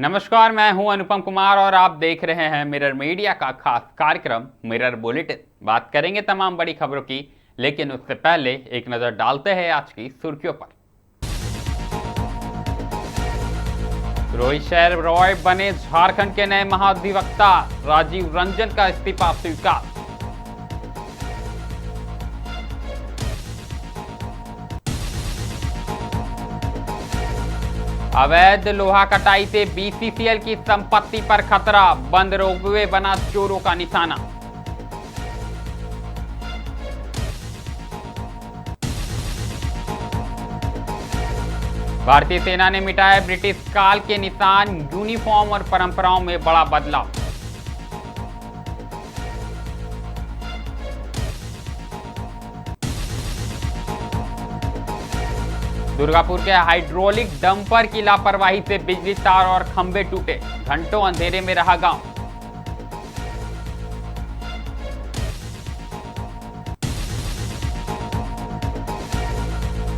नमस्कार, मैं हूं अनुपम कुमार और आप देख रहे हैं मिरर मीडिया का खास कार्यक्रम मिरर बुलेटिन। बात करेंगे तमाम बड़ी खबरों की, लेकिन उससे पहले एक नजर डालते हैं आज की सुर्खियों पर। रोहित शैर रॉय बने झारखंड के नए महाधिवक्ता, राजीव रंजन का इस्तीफा स्वीकार। अवैध लोहा कटाई से बीसीसीएल की संपत्ति पर खतरा, बंद रोपवे बना चोरों का निशाना। भारतीय सेना ने मिटाया ब्रिटिश काल के निशान, यूनिफॉर्म और परंपराओं में बड़ा बदलाव। दुर्गापुर के हाइड्रोलिक डंपर की लापरवाही से बिजली तार और खंभे टूटे, घंटों अंधेरे में रहा गांव।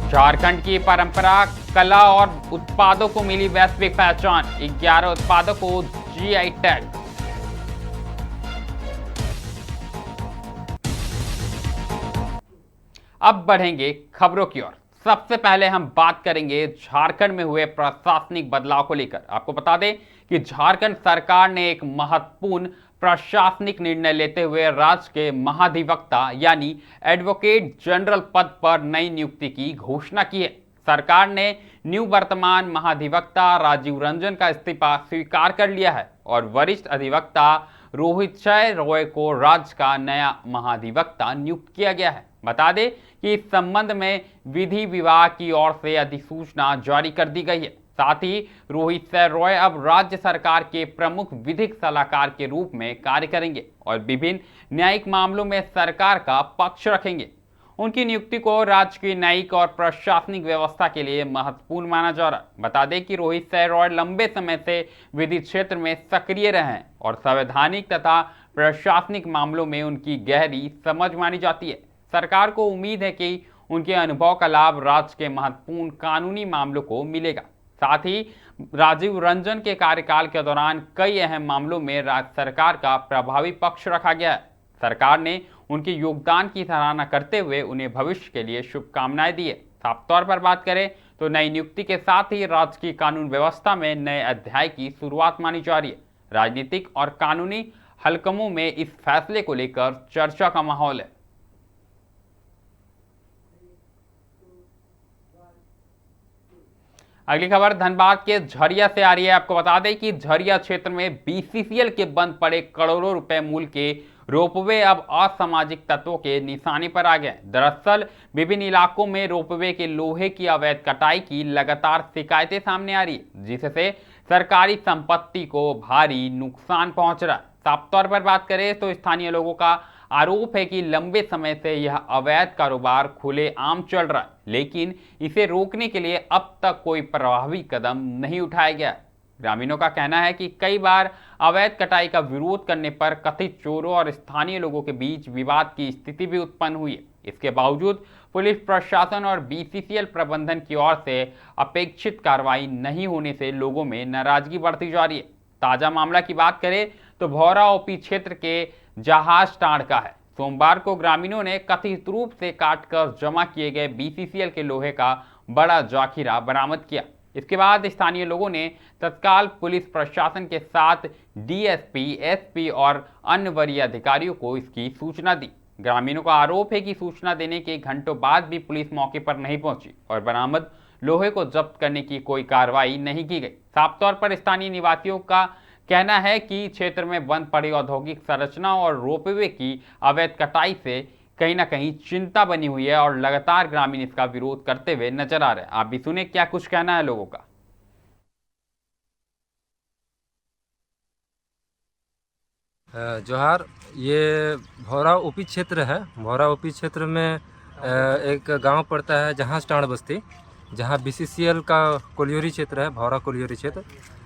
झारखंड की परंपरा, कला और उत्पादों को मिली वैश्विक पहचान, 11 उत्पादों को जीआई टैग। अब बढ़ेंगे खबरों की ओर। सबसे पहले हम बात करेंगे झारखंड में हुए प्रशासनिक बदलाव को लेकर। आपको बता दें कि झारखंड सरकार ने एक महत्वपूर्ण प्रशासनिक निर्णय लेते हुए राज्य के महाधिवक्ता यानी एडवोकेट जनरल पद पर नई नियुक्ति की घोषणा की है। सरकार ने निवर्तमान महाधिवक्ता राजीव रंजन का इस्तीफा स्वीकार कर लिया है और वरिष्ठ अधिवक्ता रोहित शैर रॉय को राज्य का नया महाधिवक्ता नियुक्त किया गया है। बता दें कि इस संबंध में विधि विभाग की ओर से अधिसूचना जारी कर दी गई है। साथ ही रोहित शैर रॉय अब राज्य सरकार के प्रमुख विधिक सलाहकार के रूप में कार्य करेंगे और विभिन्न न्यायिक मामलों में सरकार का पक्ष रखेंगे। उनकी नियुक्ति को राज्य की न्यायिक और प्रशासनिक व्यवस्था के लिए महत्वपूर्ण माना जा रहा है। बता दें कि रोहित शैर रॉय लंबे समय से विधि क्षेत्र में सक्रिय रहे हैं और संवैधानिक तथा प्रशासनिक मामलों में उनकी गहरी समझ मानी जाती है। सरकार को उम्मीद है कि उनके अनुभव का लाभ राज्य के महत्वपूर्ण कानूनी मामलों को मिलेगा। साथ ही राजीव रंजन के कार्यकाल के दौरान कई अहम मामलों में राज्य सरकार का प्रभावी पक्ष रखा गया है। सरकार ने उनके योगदान की सराहना करते हुए उन्हें भविष्य के लिए शुभकामनाएं दी है। साफ तौर पर बात करें तो नई नियुक्ति के साथ ही राज्य की कानून व्यवस्था में नए अध्याय की शुरुआत मानी जा रही है। राजनीतिक और कानूनी हलकमों में इस फैसले को लेकर चर्चा का माहौल है। अगली खबर धनबाद के झरिया से आ रही है। आपको बता दें कि झरिया क्षेत्र में बीसीसीएल के बंद पड़े करोड़ों रुपए मूल्य के रोपवे अब असामाजिक तत्वों के निशाने पर आ गए। दरअसल विभिन्न इलाकों में रोपवे के लोहे की अवैध कटाई की लगातार शिकायतें सामने आ रही है, जिससे सरकारी संपत्ति को भारी नुकसान पहुंच रहा है। साफ तौर पर बात करें तो स्थानीय लोगों का आरोप है कि लंबे समय से यह अवैध कारोबार खुलेआम चल रहा है, लेकिन इसे रोकने के लिए अब तक कोई प्रभावी कदम नहीं उठाया गया। ग्रामीणों का कहना है कि कई बार अवैध कटाई का विरोध करने पर कथित चोरों और स्थानीय लोगों के बीच विवाद की स्थिति भी उत्पन्न हुई है। इसके बावजूद पुलिस प्रशासन और बीसीसीएल प्रबंधन की ओर से अपेक्षित कार्रवाई नहीं होने से लोगों में नाराजगी बढ़ती जा रही है। ताजा मामला की बात करें तो भौरा ओपी क्षेत्र के जहाज टाड़ का है। सोमवार को ग्रामीणों ने कथित रूप से काटकर जमा किए गए बीसीसीएल के लोहे का बड़ा जाखिरा बरामद किया। इसके बाद स्थानीय लोगों ने तत्काल पुलिस प्रशासन के साथ डीएसपी, एसपी और अन्य वरीय अधिकारियों को इसकी सूचना दी। ग्रामीणों का आरोप है कि सूचना देने के घंटों बाद भी पुलिस मौके पर नहीं पहुंची और बरामद लोहे को जब्त करने की कोई कार्रवाई नहीं की गई। साफ तौर पर स्थानीय निवासियों का कहना है कि क्षेत्र में बंद पड़ी औद्योगिक संरचना और रोपवे की अवैध कटाई से कहीं ना कहीं चिंता बनी हुई है और लगातार ग्रामीण इसका विरोध करते हुए नजर आ रहे हैं। आप भी सुने क्या कुछ कहना है लोगों का। जोहार, ये भौरा ओपी क्षेत्र है। भौरा ओपी क्षेत्र में एक गांव पड़ता है जहाज टाड़ बस्ती, जहां बीसीसीएल का कोलियोरी क्षेत्र है, भौरा कोलियोरी क्षेत्र।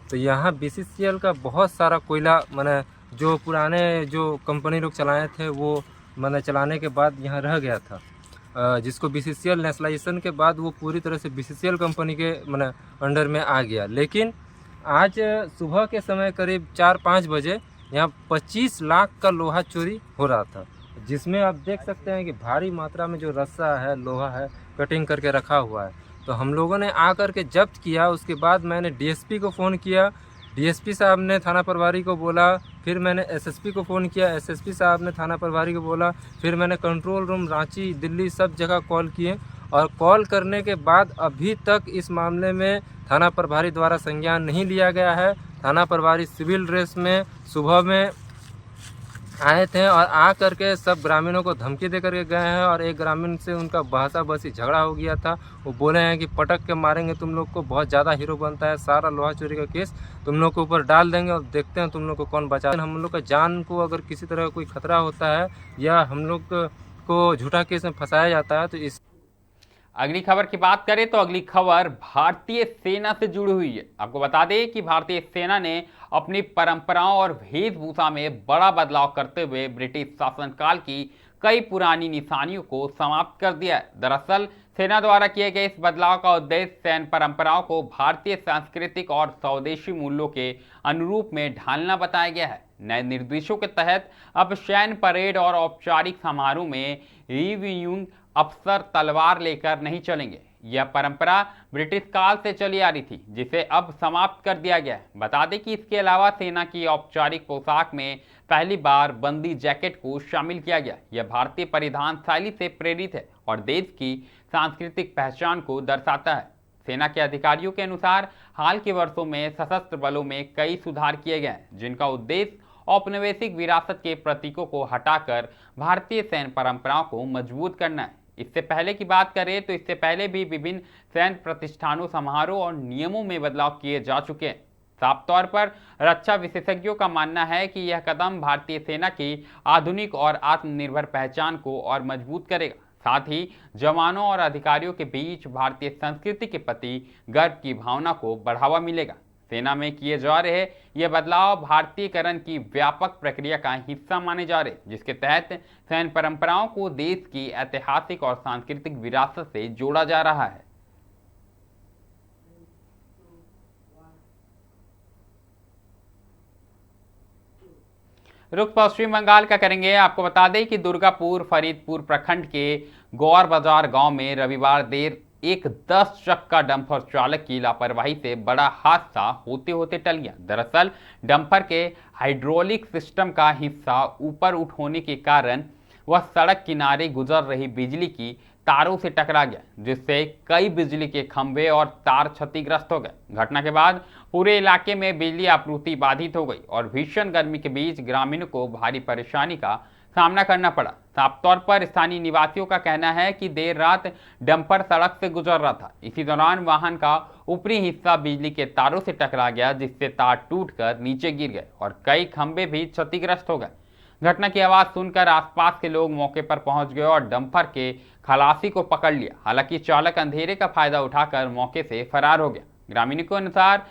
तो यहाँ बीसीसीएल का बहुत सारा कोयला माने जो पुराने जो कंपनी लोग चलाए थे वो माने चलाने के बाद यहाँ रह गया था, जिसको बीसीसीएल नेशनलाइजेशन के बाद वो पूरी तरह से बीसीसीएल कंपनी के माने अंडर में आ गया। लेकिन आज सुबह के समय करीब 4-5 बजे यहाँ 25 लाख का लोहा चोरी हो रहा था, जिसमें आप देख सकते हैं कि भारी मात्रा में जो रस्सा है, लोहा है, कटिंग करके रखा हुआ है। तो हम लोगों ने आकर के जब्त किया। उसके बाद मैंने डीएसपी को फ़ोन किया, डीएसपी साहब ने थाना प्रभारी को बोला, फिर मैंने एसएसपी को फ़ोन किया, एसएसपी साहब ने थाना प्रभारी को बोला, फिर मैंने कंट्रोल रूम रांची, दिल्ली सब जगह कॉल किए। और कॉल करने के बाद अभी तक इस मामले में थाना प्रभारी द्वारा संज्ञान नहीं लिया गया है। थाना प्रभारी सिविल ड्रेस में सुबह में आए थे और आ करके सब ग्रामीणों को धमकी दे करके गए हैं और एक ग्रामीण से उनका बहसा बहसी झगड़ा हो गया था। वो बोले हैं कि पटक के मारेंगे तुम लोग को, बहुत ज़्यादा हीरो बनता है, सारा लोहा चोरी का केस तुम लोग के ऊपर डाल देंगे और देखते हैं तुम लोग को कौन बचा। हम लोग का जान को अगर किसी तरह का कोई खतरा होता है या हम लोग को झूठा केस में फंसाया जाता है तो इस अगली खबर की बात करें तो अगली खबर भारतीय सेना से जुड़ी हुई है। आपको बता दें कि भारतीय सेना ने अपनी परंपराओं और वेशभूषा में बड़ा बदलाव करते हुए ब्रिटिश शासनकाल की कई पुरानी निशानियों को समाप्त कर दिया है। दरअसल सेना द्वारा किए गए इस बदलाव का उद्देश्य सैन्य परंपराओं को भारतीय सांस्कृतिक और स्वदेशी मूल्यों के अनुरूप में ढालना बताया गया है। नए निर्देशों के तहत अब सैन्य परेड और औपचारिक समारोह में रिव्यूइंग अफसर तलवार लेकर नहीं चलेंगे। यह परंपरा ब्रिटिश काल से चली आ रही थी, जिसे अब समाप्त कर दिया गया है। बता दें कि इसके अलावा सेना की औपचारिक पोशाक में पहली बार बंदी जैकेट को शामिल किया गया। यह भारतीय परिधान शैली से प्रेरित है और देश की सांस्कृतिक पहचान को दर्शाता है। सेना के अधिकारियों के अनुसार हाल के वर्षों में सशस्त्र बलों में कई सुधार किए गए हैं, जिनका उद्देश्य औपनिवेशिक विरासत के प्रतीकों को हटाकर भारतीय सैन्य परंपराओं को मजबूत करना है। इससे पहले की बात करें तो इससे पहले भी विभिन्न सैन्य प्रतिष्ठानों, समारोह और नियमों में बदलाव किए जा चुके हैं। साफ तौर पर रक्षा विशेषज्ञों का मानना है कि यह कदम भारतीय सेना की आधुनिक और आत्मनिर्भर पहचान को और मजबूत करेगा। साथ ही जवानों और अधिकारियों के बीच भारतीय संस्कृति के प्रति गर्व की भावना को बढ़ावा मिलेगा। सेना में किए जा रहे ये बदलाव भारतीयकरण की व्यापक प्रक्रिया का हिस्सा माने जा रहे, जिसके तहत सैन्य परंपराओं को देश की ऐतिहासिक और सांस्कृतिक विरासत से जोड़ा जा रहा है। रुख पश्चिम बंगाल का करेंगे। आपको बता दें कि दुर्गापुर फरीदपुर प्रखंड के गौर बाजार गांव में रविवार देर एक 10 चक्का डंपर चालक की लापरवाही से बड़ा हादसा होते होते टल गया। दरअसल डंपर के हाइड्रोलिक सिस्टम का हिस्सा ऊपर उठ होने के कारण वह सड़क किनारे गुजर रही बिजली की तारों से टकरा गया, जिससे कई बिजली के खंभे और तार क्षतिग्रस्त हो गए। घटना के बाद पूरे इलाके में बिजली आपूर्ति बाधित हो गई और भीषण गर्मी के बीच ग्रामीणों को भारी परेशानी का सामना करना पड़ा। साफ तौर पर स्थानीय निवासियों का कहना है कि देर रात डंपर सड़क से गुजर रहा था। इसी दौरान वाहन का ऊपरी हिस्सा बिजली के तारों से टकरा गया, जिससे तार टूटकर नीचे गिर गए और कई खंभे भी क्षतिग्रस्त हो गए। घटना की आवाज सुनकर आसपास के लोग मौके पर पहुंच गए और डंपर के खलासी को पकड़ लिया। हालांकि चालक अंधेरे का फायदा उठाकर मौके से फरार हो गया। ग्रामीणों के अनुसार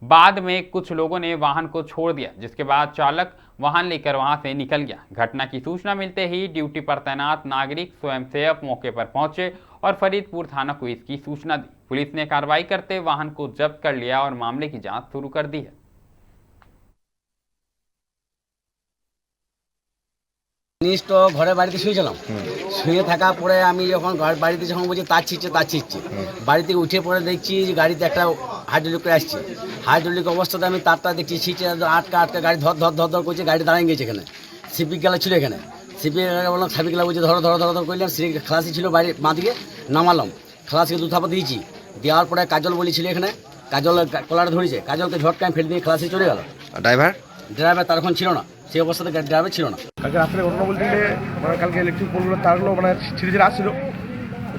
बाद में कुछ लोगों ने वाहन को छोड़ दिया, जिसके बाद चालक वाहन लेकर वहां से निकल गया। घटना की सूचना मिलते ही ड्यूटी पर तैनात नागरिक स्वयंसेवक मौके पर पहुंचे और फरीदपुर थाना को इसकी सूचना दी। पुलिस ने कार्रवाई करते वाहन को जब्त कर लिया और मामले की जांच शुरू कर दी है। জিনিস তো ঘরে বাড়িতে শুয়েছিলাম, শুয়ে থাকার পরে আমি যখন বাড়িতে যখন বলছি তার ছিঁচছে বাড়ি থেকে উঠে পরে দেখছি যে গাড়িতে একটা হাইড্রোলিক করে আসছে। হাইড্রোলিক অবস্থাতে আমি তারটা দেখছি ছিঁচে আটকা গাড়ি ধর ধর ধর ধর করছে, গাড়ি দাঁড়িয়ে গেছে। এখানে সিপি গেলা ছিল, এখানে সিপি বললাম সাপি গেলা বলছে ধরো ধরো ধরো ধর করলাম। সে খালাসি ছিল বাড়ির মা দিকে নামালাম, খালাসিকে 2 থাপা দিয়েছি। দেওয়ার পরে কাজল বলেছিল, এখানে কাজল কলাটা ধরেছে, কাজলকে ঝটকায় ফেলে দিয়ে খালাসি চলে গেল। ড্রাইভার তার এখন ছিল না, সেই অবস্থাতে ড্রাইভার ছিল না। কালকে রাত্রে ঘটনা বলতে গেলে মানে কালকে ইলেকট্রিক পোলগুলো তারগুলো মানে ছিঁড়ে ছিঁড়ে আসছিল।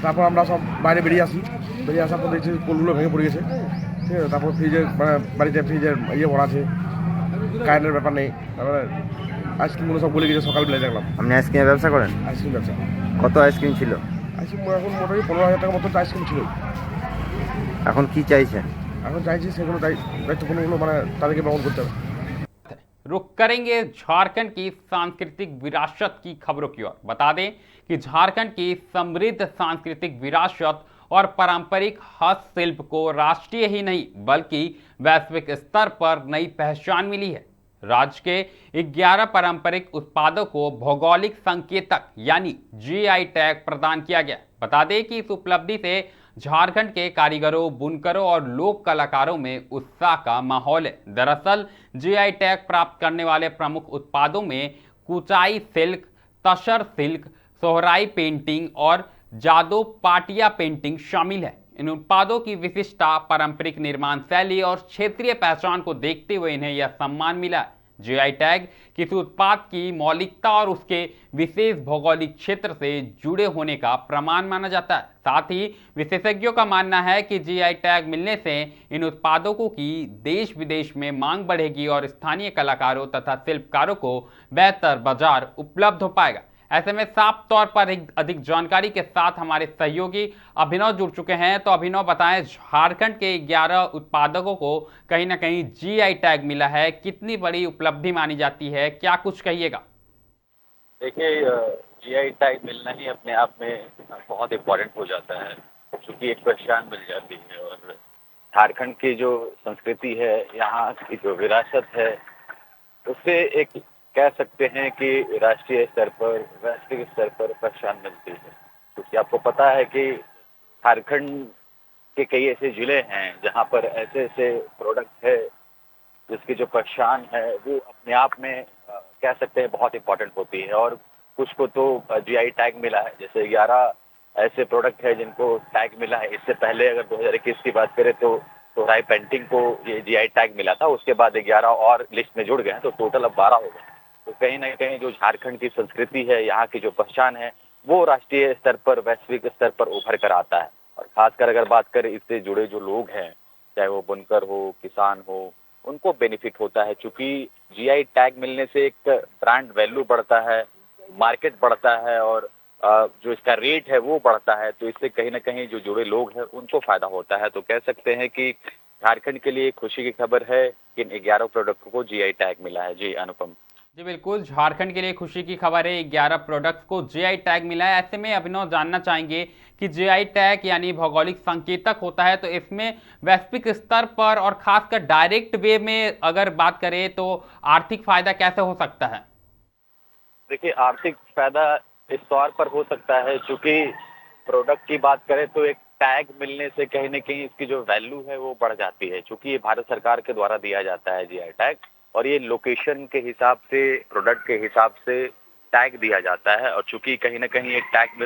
তারপর আমরা সব বাইরে বেরিয়ে আসি, বেরিয়ে আসার পর দেখছি পোলগুলো ভেঙে পড়ে গেছে। ঠিক আছে, তারপর ফ্রিজের মানে বাড়িতে ফ্রিজের ভরা আছে, কারেন্টের ব্যাপার নেই। তারপরে আইসক্রিমগুলো সব গলে গেছে। সকালবেলায় দেখলাম। আপনি আইসক্রিমের ব্যবসা করেন? আইসক্রিম ব্যবসা। কত আইসক্রিম ছিল? আইসক্রিম এখন মোটামুটি 15,000 টাকা মতো আইসক্রিম ছিল। এখন কি চাইছেন? এখন চাইছি সেগুলো দায়িত্বপূর্ণগুলো মানে তাদেরকে বহন করতে হবে। रुक करेंगे झारखंड की सांस्कृतिक विरासत की खबरों की ओर। बता दें कि झारखंड की समृद्ध सांस्कृतिक विरासत और पारंपरिक हस्तशिल्प को राष्ट्रीय ही नहीं बल्कि वैश्विक स्तर पर नई पहचान मिली है। राज्य के 11 पारंपरिक उत्पादों को भौगोलिक संकेतक यानी जीआई टैग प्रदान किया गया। बता दें कि इस उपलब्धि से झारखंड के कारीगरों, बुनकरों और लोक कलाकारों में उत्साह का माहौल है। दरअसल जीआई टैग प्राप्त करने वाले प्रमुख उत्पादों में कुचाई सिल्क, तसर सिल्क, सोहराई पेंटिंग और जादो पाटिया पेंटिंग शामिल है। इन उत्पादों की विशिष्टता, पारंपरिक निर्माण शैली और क्षेत्रीय पहचान को देखते हुए इन्हें यह सम्मान मिला है। जीआई टैग किसी उत्पाद की मौलिकता और उसके विशेष भौगोलिक क्षेत्र से जुड़े होने का प्रमाण माना जाता है। साथ ही विशेषज्ञों का मानना है कि जीआई टैग मिलने से इन उत्पादों की देश विदेश में मांग बढ़ेगी और स्थानीय कलाकारों तथा शिल्पकारों को बेहतर बाजार उपलब्ध हो पाएगा। ऐसे में साफ तौर पर अधिक जानकारी के साथ हमारे सहयोगी अभिनव जुड़ चुके हैं। तो अभिनव बताएं, झारखंड के 11 उत्पादकों को कहीं ना कहीं जीआई टैग मिला है, कितनी बड़ी उपलब्धि मानी जाती है, क्या कुछ कहिएगा? देखिए, जीआई टैग मिलना ही अपने आप में बहुत इम्पोर्टेंट हो जाता है, क्योंकि एक पहचान मिल जाती है। और झारखंड की जो संस्कृति है, यहाँ की जो विरासत है, उससे एक कह सकते हैं कि राष्ट्रीय स्तर पर, वैश्विक स्तर पर पहचान मिलती है। क्योंकि आपको पता है कि झारखंड के कई ऐसे जिले हैं जहाँ पर ऐसे ऐसे प्रोडक्ट है जिसकी जो पहचान है वो अपने आप में कह सकते हैं बहुत इम्पोर्टेंट होती है। और कुछ को तो जीआई टैग मिला है, जैसे 11 ऐसे प्रोडक्ट है जिनको टैग मिला है। इससे पहले अगर 2021 की बात करें तो सोहराई पेंटिंग को ये जीआई टैग मिला था, उसके बाद 11 और लिस्ट में जुड़ गए हैं, तो टोटल अब 12 हो गए। तो कहीं ना कहीं जो झारखंड की संस्कृति है, यहाँ की जो पहचान है, वो राष्ट्रीय स्तर पर, वैश्विक स्तर पर उभर कर आता है। और खासकर अगर बात करें इससे जुड़े जो लोग हैं, चाहे वो बुनकर हो, किसान हो, उनको बेनिफिट होता है। क्योंकि जीआई टैग मिलने से एक ब्रांड वैल्यू बढ़ता है, मार्केट बढ़ता है और जो इसका रेट है वो बढ़ता है। तो इससे कहीं ना कहीं जो जुड़े लोग हैं उनको फायदा होता है। तो कह सकते हैं कि झारखंड के लिए खुशी की खबर है कि इन 11 प्रोडक्ट को जीआई टैग मिला है। जी अनुपम। जी बिल्कुल, झारखंड के लिए खुशी की खबर है, 11 प्रोडक्ट्स को जीआई टैग मिला है। ऐसे में अभिनव जानना चाहेंगे कि जीआई टैग यानी भौगोलिक संकेतक होता है, तो इसमें वैश्विक स्तर पर और खासकर डायरेक्ट वे में अगर बात करें तो आर्थिक फायदा कैसे हो सकता है? देखिए, आर्थिक फायदा इस तौर पर हो सकता है, चूंकि प्रोडक्ट की बात करें तो एक टैग मिलने से कहीं न कहीं इसकी जो वैल्यू है वो बढ़ जाती है। चूंकि ये भारत सरकार के द्वारा दिया जाता है जीआई टैग, और ये लोकेशन के हिसाब से, प्रोडक्ट के हिसाब से टैग दिया जाता है। और चूंकि कहीं ना कहीं ये टैग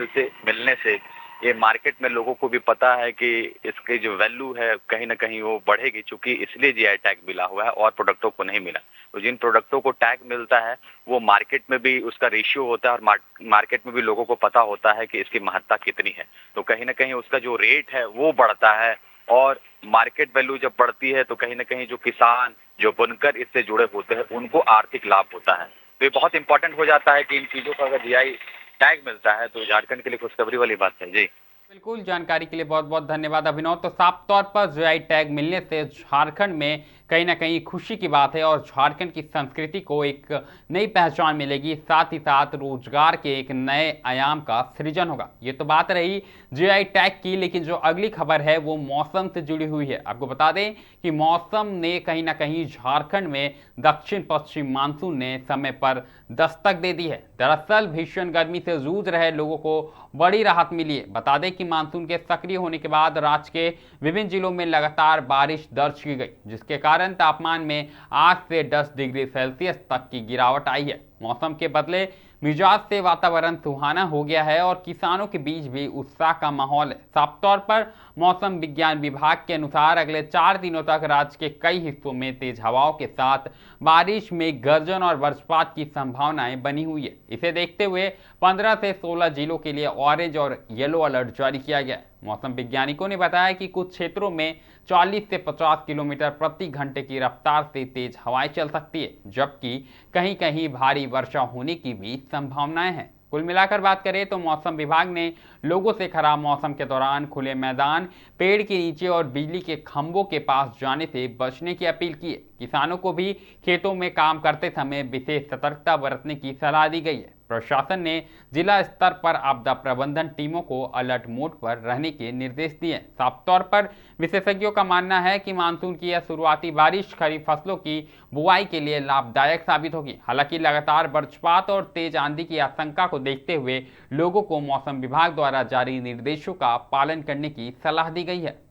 मिलने से ये मार्केट में लोगों को भी पता है कि इसकी जो वैल्यू है कहीं ना कहीं वो बढ़ेगी, चूंकि इसलिए जीआई टैग मिला हुआ है और प्रोडक्टों को नहीं मिला। तो जिन प्रोडक्टों को टैग मिलता है वो मार्केट में भी उसका रेशियो होता है और मार्केट में भी लोगों को पता होता है कि इसकी महत्ता कितनी है। तो कहीं ना कहीं उसका जो रेट है वो बढ़ता है, और मार्केट वैल्यू जब बढ़ती है तो कहीं ना कहीं जो किसान, जो बुनकर इससे जुड़े होते हैं, उनको आर्थिक लाभ होता है। तो ये बहुत इंपॉर्टेंट हो जाता है कि इन चीजों का अगर जीआई टैग मिलता है तो झारखंड के लिए खुशखबरी वाली बात है। जी बिल्कुल, जानकारी के लिए बहुत बहुत धन्यवाद अभिनव। तो साफ तौर पर जीआई टैग मिलने से झारखंड में कहीं ना कहीं खुशी की बात है और झारखंड की संस्कृति को एक नई पहचान मिलेगी, साथ ही साथ रोजगार के एक नए आयाम का सृजन होगा। ये तो बात रही जीआई टैग की, लेकिन जो अगली खबर है वो मौसम से जुड़ी हुई है। आपको बता दें कि मौसम ने कहीं ना कहीं झारखंड में दक्षिण पश्चिम मानसून ने समय पर दस्तक दे दी है। दरअसल भीषण गर्मी से जूझ रहे लोगों को बड़ी राहत मिली है। बता दें कि मानसून के सक्रिय होने के बाद राज्य के विभिन्न जिलों में लगातार बारिश दर्ज की गई, जिसके कारण तापमान में 8 से 10 डिग्री सेल्सियस तक की गिरावट आई है। मौसम के बदले मिजाज से वातावरण सुहाना हो गया है और किसानों के बीच भी उत्साह का माहौल है। साफ तौर पर मौसम विज्ञान विभाग के अनुसार अगले 4 दिनों तक राज्य के कई हिस्सों में तेज हवाओं के साथ बारिश में गर्जन और वज्रपात की संभावनाएं बनी हुई है। इसे देखते हुए 15 से 16 जिलों के लिए ऑरेंज और येलो अलर्ट जारी किया गया है। मौसम वैज्ञानिकों ने बताया कि कुछ क्षेत्रों में 40 से 50 किलोमीटर प्रति घंटे की रफ्तार से तेज हवाएं चल सकती है, जबकि कहीं कहीं भारी वर्षा होने की भी संभावनाएं हैं। कुल मिलाकर बात करें तो मौसम विभाग ने लोगों से खराब मौसम के दौरान खुले मैदान, पेड़ के नीचे और बिजली के खंभों के पास जाने से बचने की अपील की है। किसानों को भी खेतों में काम करते समय विशेष सतर्कता बरतने की सलाह दी गई है। प्रशासन ने जिला स्तर पर आपदा प्रबंधन टीमों को अलर्ट मोड पर रहने के निर्देश दिए। साफ तौर पर विशेषज्ञों का मानना है कि मानसून की यह शुरुआती बारिश खरीफ फसलों की बुआई के लिए लाभदायक साबित होगी। हालांकि लगातार वज्रपात और तेज आंधी की आशंका को देखते हुए लोगों को मौसम विभाग द्वारा जारी निर्देशों का पालन करने की सलाह दी गई है।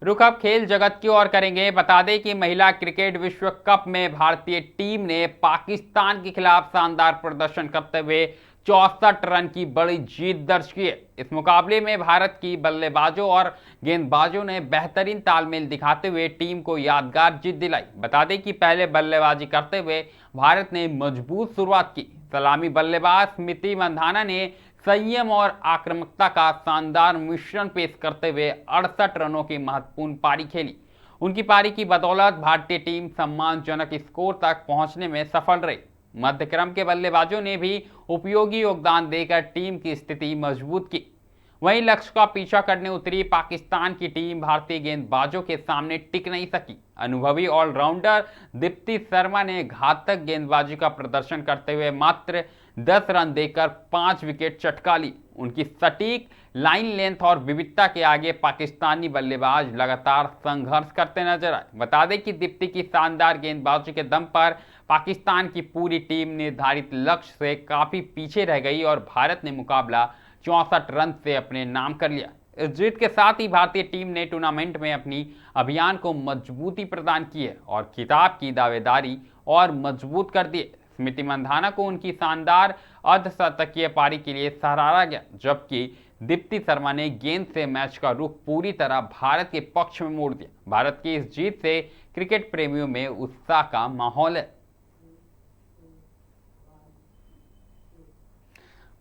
रुख अब खेल जगत की ओर करेंगे। बता दें कि महिला क्रिकेट विश्व कप में भारतीय टीम ने पाकिस्तान के खिलाफ शानदार प्रदर्शन करते हुए 64 रन की बड़ी जीत दर्ज की है। इस मुकाबले में भारत की बल्लेबाजों और गेंदबाजों ने बेहतरीन तालमेल दिखाते हुए टीम को यादगार जीत दिलाई। बता दें कि पहले बल्लेबाजी करते हुए भारत ने मजबूत शुरुआत की। सलामी बल्लेबाज स्मृति मंधाना ने संयम और आक्रामकता का शानदार मिश्रण पेश करते हुए 68 रनों की महत्वपूर्ण पारी खेली। उनकी पारी की बदौलत भारतीय टीम सम्मानजनक स्कोर तक पहुंचने में सफल रही। मध्य क्रम के बल्लेबाजों ने भी उपयोगी योगदान देकर टीम की स्थिति मजबूत की। वहीं लक्ष्य का पीछा करने उतरी पाकिस्तान की टीम भारतीय गेंदबाजों के सामने टिक नहीं सकी। अनुभवी ऑलराउंडर दीप्ति शर्मा ने घातक गेंदबाजी का प्रदर्शन करते हुए मात्र 10 रन देकर 5 विकेट चटका ली। उनकी सटीक लाइन लेंथ और विविधता के आगे पाकिस्तानी बल्लेबाज लगातार संघर्ष करते नजर आए। बता दें कि दीप्ति की शानदार गेंदबाजी के दम पर पाकिस्तान की पूरी टीम निर्धारित लक्ष्य से काफी पीछे रह गई और भारत ने मुकाबला 64 रन से अपने नाम कर लिया। इस जीत के साथ ही भारतीय टीम ने टूर्नामेंट में अपनी अभियान को मजबूती प्रदान की है और खिताब की दावेदारी और मजबूत कर दी। स्मृति मंधाना को उनकी शानदार अर्धशतकीय पारी के लिए सराहा गया, जबकि दीप्ति शर्मा ने गेंद से मैच का रुख पूरी तरह भारत के पक्ष में मोड़ दिया। भारत की इस जीत से क्रिकेट प्रेमियों में उत्साह का माहौल है।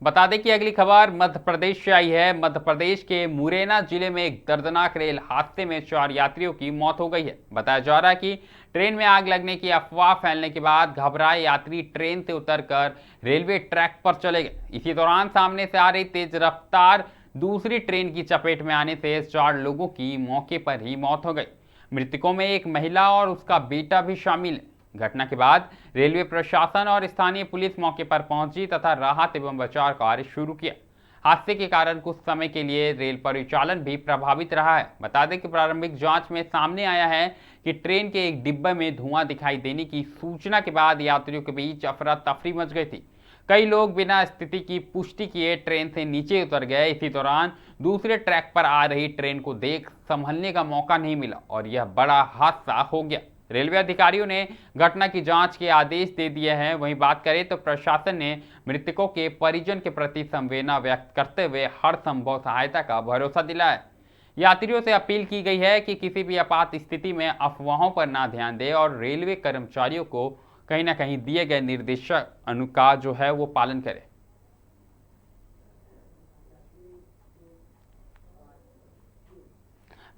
बता दें कि अगली खबर मध्य प्रदेश से आई है। मध्य प्रदेश के मुरैना जिले में एक दर्दनाक रेल हादसे में 4 यात्रियों की मौत हो गई है। बताया जा रहा है कि ट्रेन में आग लगने की अफवाह फैलने के बाद घबराए यात्री ट्रेन से उतरकर रेलवे ट्रैक पर चले गए। इसी दौरान सामने से आ रही तेज रफ्तार दूसरी ट्रेन की चपेट में आने से 4 लोगों की मौके पर ही मौत हो गई। मृतकों में एक महिला और उसका बेटा भी शामिल है। घटना के बाद रेलवे प्रशासन और स्थानीय पुलिस मौके पर पहुंची तथा राहत एवं बचाव कार्य शुरू किया। हादसे के कारण कुछ समय के लिए रेल परिचालन भी प्रभावित रहा है। बता दें कि प्रारंभिक जांच में सामने आया है कि ट्रेन के एक डिब्बे में धुआं दिखाई देने की सूचना के बाद यात्रियों के बीच अफरा तफरी मच गई थी। कई लोग बिना स्थिति की पुष्टि किए ट्रेन से नीचे उतर गए। इसी दौरान दूसरे ट्रैक पर आ रही ट्रेन को देख संभलने का मौका नहीं मिला और यह बड़ा हादसा हो गया। रेलवे अधिकारियों ने घटना की जांच के आदेश दे दिए हैं। वहीं बात करें तो प्रशासन ने मृतकों के परिजन के प्रति संवेदना व्यक्त करते हुए हर संभव सहायता का भरोसा दिलाया। यात्रियों से अपील की गई है कि किसी भी आपात स्थिति में अफवाहों पर ना ध्यान दें और रेलवे कर्मचारियों को कहीं ना कहीं दिए गए निर्देशों का जो है वो पालन करें।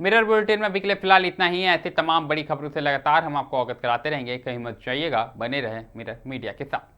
मिरर बुलेटिन में अभी के लिए फिलहाल इतना ही है। ऐसे तमाम बड़ी खबरों से लगातार हम आपको अवगत कराते रहेंगे। कहीं मत जाइएगा, बने रहें मिरर मीडिया के साथ।